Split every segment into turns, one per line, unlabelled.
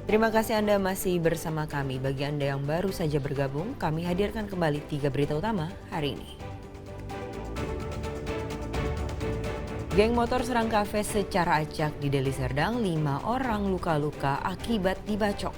Terima kasih Anda masih bersama kami. Bagi Anda yang baru saja bergabung, kami hadirkan kembali 3 berita utama hari ini. Geng motor serang kafe secara acak di Deli Serdang, 5 orang luka-luka akibat dibacok.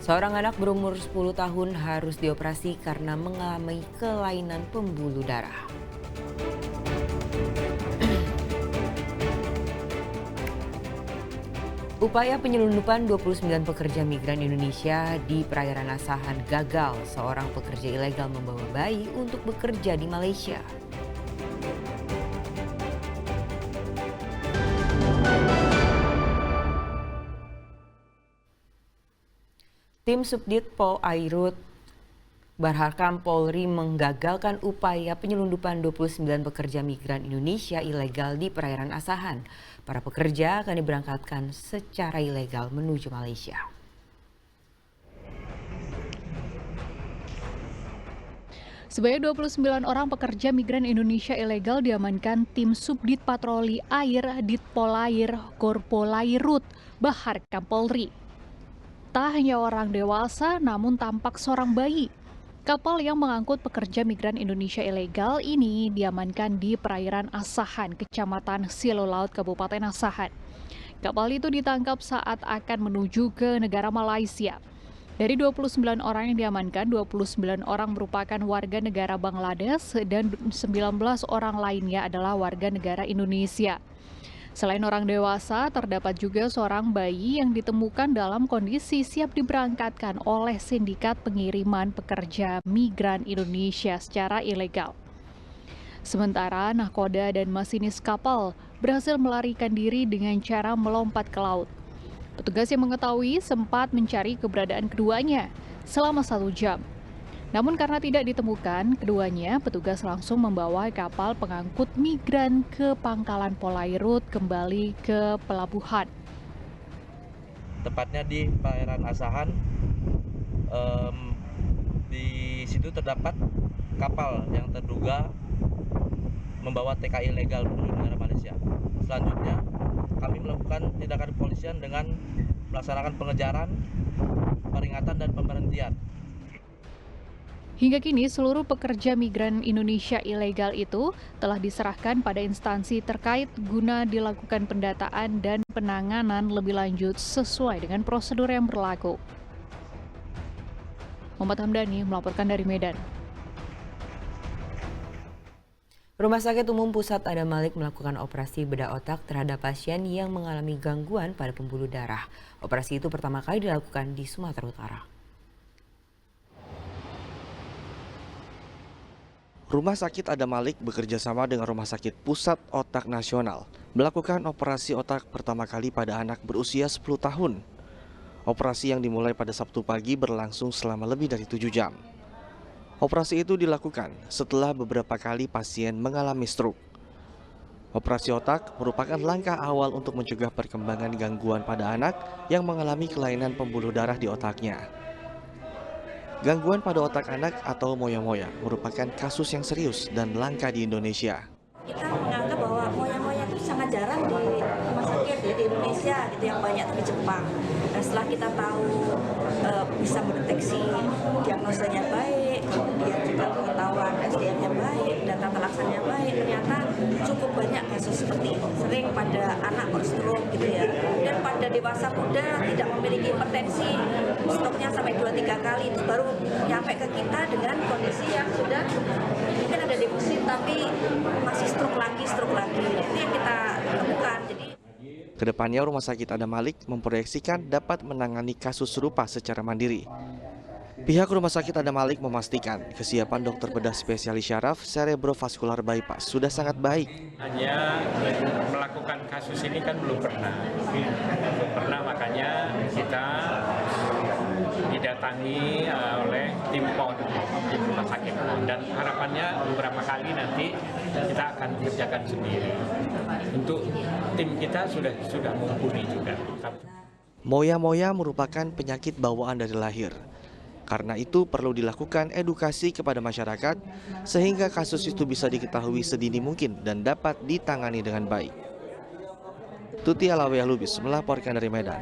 Seorang anak berumur 10 tahun harus dioperasi karena mengalami kelainan pembuluh darah. Upaya penyelundupan 29 pekerja migran Indonesia di perairan Asahan gagal. Seorang pekerja ilegal membawa bayi untuk bekerja di Malaysia. Tim Subdit Pol Airut berharap Polri menggagalkan upaya penyelundupan 29 pekerja migran Indonesia ilegal di perairan Asahan. Para pekerja akan diberangkatkan secara ilegal menuju Malaysia.
Sebanyak 29 orang pekerja migran Indonesia ilegal diamankan tim Subdit Patroli Air Ditpolair Korpolairut Bahar Polri. Tak hanya orang dewasa, namun tampak seorang bayi. Kapal yang mengangkut pekerja migran Indonesia ilegal ini diamankan di perairan Asahan, Kecamatan Silo Laut, Kabupaten Asahan. Kapal itu ditangkap saat akan menuju ke negara Malaysia. Dari 29 orang yang diamankan, 29 orang merupakan warga negara Bangladesh dan 19 orang lainnya adalah warga negara Indonesia. Selain orang dewasa, terdapat juga seorang bayi yang ditemukan dalam kondisi siap diberangkatkan oleh sindikat pengiriman pekerja migran Indonesia secara ilegal. Sementara nahkoda dan masinis kapal berhasil melarikan diri dengan cara melompat ke laut. Petugas yang mengetahui sempat mencari keberadaan keduanya selama 1 jam. Namun karena tidak ditemukan keduanya, petugas langsung membawa kapal pengangkut migran ke pangkalan Polairut kembali ke pelabuhan.
Tepatnya di perairan Asahan, di situ terdapat kapal yang terduga membawa TKI ilegal menuju negara Malaysia. Selanjutnya, kami melakukan tindakan kepolisian dengan melaksanakan pengejaran, peringatan, dan pemberhentian.
Hingga kini seluruh pekerja migran Indonesia ilegal itu telah diserahkan pada instansi terkait guna dilakukan pendataan dan penanganan lebih lanjut sesuai dengan prosedur yang berlaku. Muhammad Hamdani melaporkan dari Medan.
Rumah Sakit Umum Pusat Adam Malik melakukan operasi bedah otak terhadap pasien yang mengalami gangguan pada pembuluh darah. Operasi itu pertama kali dilakukan di Sumatera Utara.
Rumah Sakit Adam Malik bekerjasama dengan Rumah Sakit Pusat Otak Nasional melakukan operasi otak pertama kali pada anak berusia 10 tahun. Operasi yang dimulai pada Sabtu pagi berlangsung selama lebih dari 7 jam. Operasi itu dilakukan setelah beberapa kali pasien mengalami stroke. Operasi otak merupakan langkah awal untuk mencegah perkembangan gangguan pada anak yang mengalami kelainan pembuluh darah di otaknya. Gangguan pada otak anak atau moya-moya merupakan kasus yang serius dan langka di Indonesia.
Kita menganggap bahwa moya-moya itu sangat jarang di rumah sakit ya, di Indonesia gitu, yang banyak di Jepang. Dan setelah kita tahu bisa mendeteksi diagnosanya baik, kemudian juga pengetahuan SDM-nya baik dan tata laksananya baik, ternyata cukup banyak kasus seperti ini. Sering pada anak stroke gitu ya, dan pada dewasa muda tidak memiliki hipertensi, stoknya sampai 2-3 kali itu baru nyampe ke kita dengan kondisi yang sudah mungkin ada defisit tapi masih stroke lagi. Itu yang kita temukan. Jadi
Kedepannya Rumah Sakit Adam Malik memproyeksikan dapat menangani kasus serupa secara mandiri. Pihak Rumah Sakit Adam Malik memastikan kesiapan dokter bedah spesialis syaraf cerebrovaskular bypass sudah sangat baik.
Hanya melakukan kasus ini kan belum pernah, makanya kita didatangi oleh tim PON, tim rumah sakit PON, dan harapannya beberapa kali nanti kita akan kerjakan sendiri. Untuk tim kita sudah mumpuni juga.
Moya-moya merupakan penyakit bawaan dari lahir. Karena itu perlu dilakukan edukasi kepada masyarakat sehingga kasus itu bisa diketahui sedini mungkin dan dapat ditangani dengan baik. Tuti Alawiyah Lubis melaporkan dari Medan.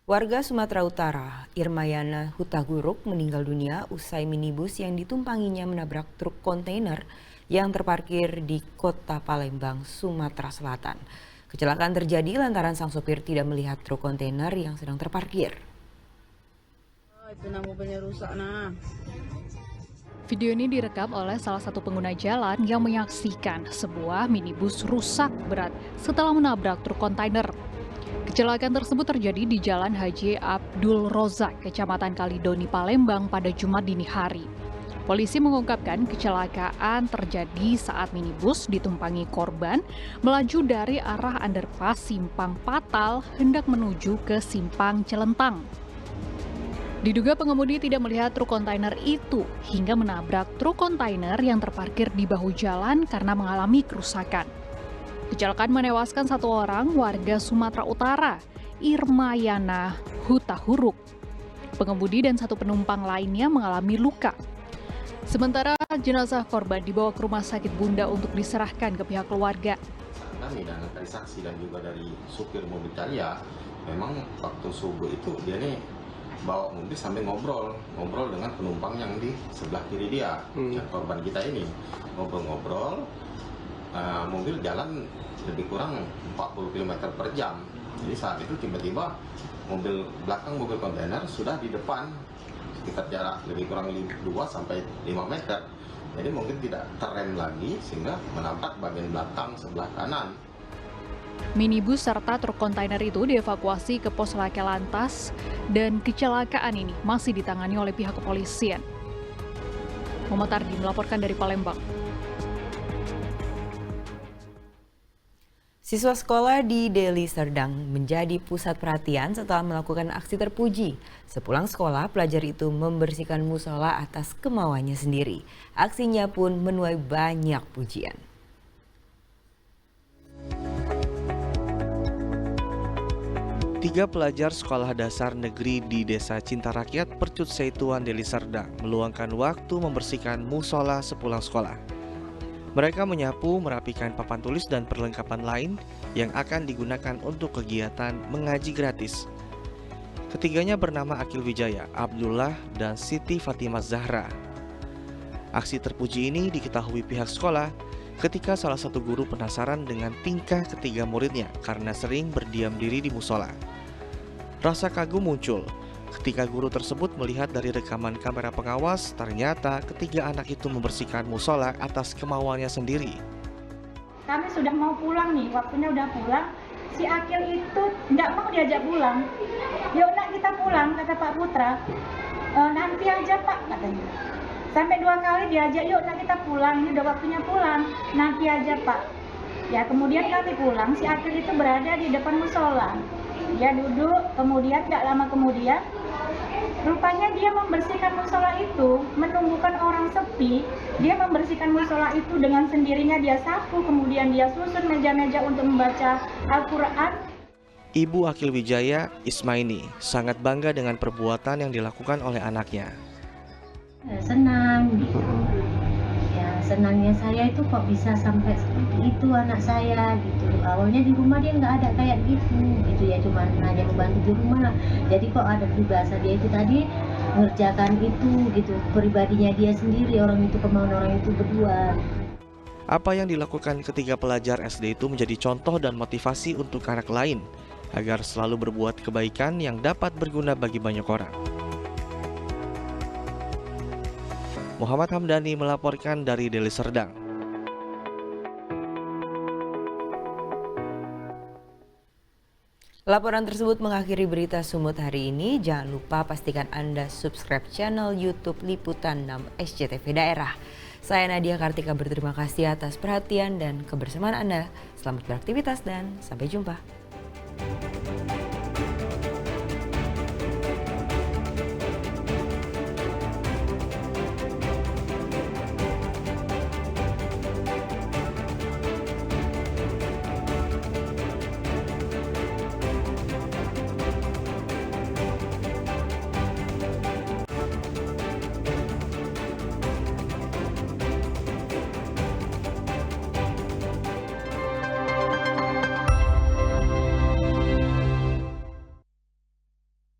Warga Sumatera Utara, Irmayana Hutaguruk meninggal dunia usai minibus yang ditumpanginya menabrak truk kontainer yang terparkir di Kota Palembang, Sumatera Selatan. Kecelakaan terjadi lantaran sang sopir tidak melihat truk kontainer yang sedang terparkir.
Itu mobilnya rusak nah.
Video ini direkam oleh salah satu pengguna jalan yang menyaksikan sebuah minibus rusak berat setelah menabrak truk kontainer. Kecelakaan tersebut terjadi di Jalan Haji Abdul Rozak, Kecamatan Kalidoni, Palembang pada Jumat dini hari. Polisi mengungkapkan kecelakaan terjadi saat minibus ditumpangi korban melaju dari arah underpass Simpang Patal hendak menuju ke Simpang Celentang. Diduga pengemudi tidak melihat truk kontainer itu hingga menabrak truk kontainer yang terparkir di bahu jalan karena mengalami kerusakan. Kecelakaan menewaskan satu orang warga Sumatera Utara, Irmayana Hutahuruk. Pengemudi dan satu penumpang lainnya mengalami luka. Sementara jenazah korban dibawa ke Rumah Sakit Bunda untuk diserahkan ke pihak keluarga.
Kami dan dari saksi dan juga dari supir mobil Thalia, memang waktu subuh itu dia nih bawa mobil sambil ngobrol dengan penumpang yang di sebelah kiri dia, yang korban kita ini. Ngobrol-ngobrol, mobil jalan lebih kurang 40 km per jam. Jadi saat itu tiba-tiba mobil belakang mobil kontainer sudah di depan, sekitar jarak lebih kurang 2-5 meter. Jadi mungkin tidak terrem lagi sehingga menabrak bagian belakang sebelah kanan.
Minibus serta truk kontainer itu dievakuasi ke pos Laka Lantas dan kecelakaan ini masih ditangani oleh pihak kepolisian. Muhammad Ardi melaporkan dari Palembang.
Siswa sekolah di Deli Serdang menjadi pusat perhatian setelah melakukan aksi terpuji. Sepulang sekolah, pelajar itu membersihkan musola atas kemauannya sendiri. Aksinya pun menuai banyak pujian.
Tiga pelajar sekolah dasar negeri di Desa Cinta Rakyat, Percut Seituan, Deli Serdang meluangkan waktu membersihkan musola sepulang sekolah. Mereka menyapu, merapikan papan tulis dan perlengkapan lain yang akan digunakan untuk kegiatan mengaji gratis. Ketiganya bernama Akil Wijaya, Abdullah, dan Siti Fatimah Zahra. Aksi terpuji ini diketahui pihak sekolah ketika salah satu guru penasaran dengan tingkah ketiga muridnya karena sering berdiam diri di musola. Rasa kagum muncul ketika guru tersebut melihat dari rekaman kamera pengawas, ternyata ketiga anak itu membersihkan musola atas kemauannya sendiri.
Kami sudah mau pulang nih, waktunya udah pulang. Si Akil itu nggak mau diajak pulang. Yuk nak kita pulang, kata Pak Putra. Nanti aja Pak, katanya. Sampai 2 kali diajak, yuk nak kita pulang, ini udah waktunya pulang. Nanti aja Pak. Ya kemudian kami pulang, si Akil itu berada di depan musola. Dia duduk, kemudian nggak lama kemudian, rupanya dia membersihkan musola itu, menunggukan orang sepi. Dia membersihkan musola itu dengan sendirinya, dia sapu, kemudian dia susun meja-meja untuk membaca Al-Quran.
Ibu Akil Wijaya, Ismaini, sangat bangga dengan perbuatan yang dilakukan oleh anaknya.
Senang gitu. Ya senangnya saya itu kok bisa sampai seperti itu anak saya gitu. Awalnya di rumah dia nggak ada kayak gitu ya, cuma hanya membantu di rumah. Jadi kok ada peribahasa dia itu tadi mengerjakan itu gitu, pribadinya dia sendiri, orang itu kemauan orang itu berdua.
Apa yang dilakukan ketiga pelajar SD itu menjadi contoh dan motivasi untuk anak lain agar selalu berbuat kebaikan yang dapat berguna bagi banyak orang. Muhammad Hamdani melaporkan dari Deli Serdang.
Laporan tersebut mengakhiri berita Sumut hari ini. Jangan lupa pastikan Anda subscribe channel YouTube Liputan 6 SCTV Daerah. Saya Nadia Kartika berterima kasih atas perhatian dan kebersamaan Anda. Selamat beraktivitas dan sampai jumpa.